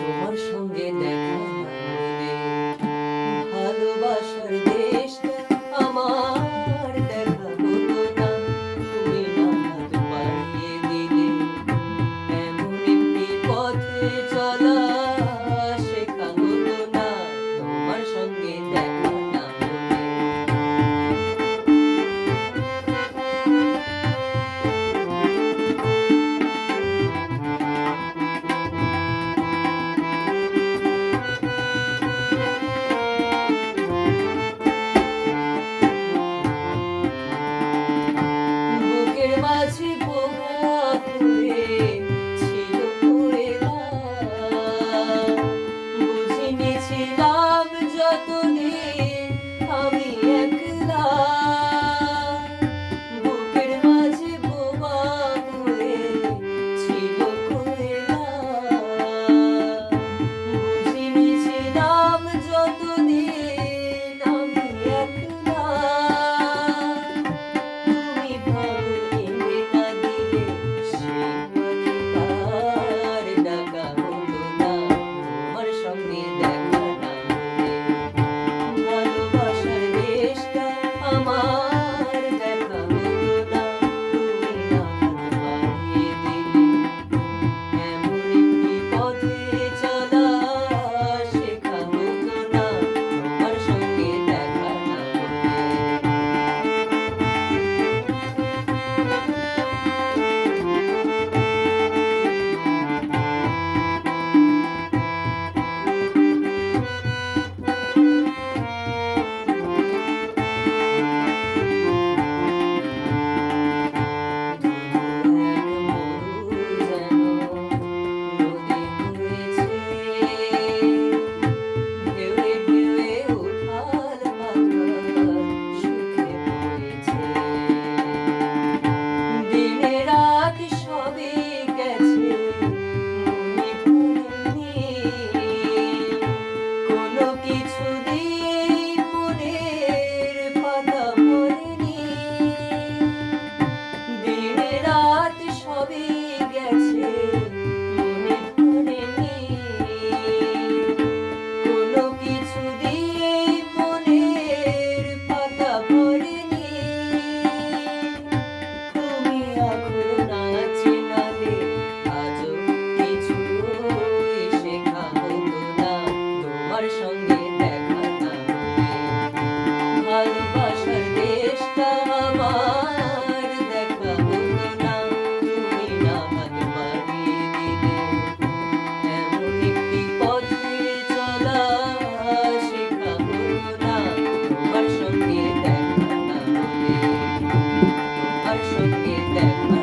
তোমার সঙ্গে দেখা না হলে ভালোবাসার দেশটা আমার দেখা হতো না। তুমি না হাত বাড়িয়ে দিলে এমন একটি পথে চলা শেখা হতো না তোমার সঙ্গে দেখা না হলে। বুকের মাঝে পোকা হয়ে ছিল পড়ে না, বুঝিনি ছিলাম যতদিন আমি একলা। বুকের মাঝে বোমা হয়ে ছিল কোয়েলা, বুঝিনি ছিলাম যতদিন আমি একলা। তুমি ভালো এলে না দিলে সেই পাখিটার ডাকা হলো না তোমার সঙ্গে দেখা না হলে। ভালোবাসার দেশটা আমার দেখা হলো না, তুমি না হাত বাড়িয়ে দিলে এমন একটি পথে চলা শেখা হতো না তোমার সঙ্গে দেখা না হলে। ভালোবাসার দেশটা আমার দেখা হতো না, তুমি না হাত বাড়িয়ে দিলে এমন একটি পথে চলা শেখা হতো না তোমার সঙ্গে দেখা না হলে। তোমার সঙ্গে দেখা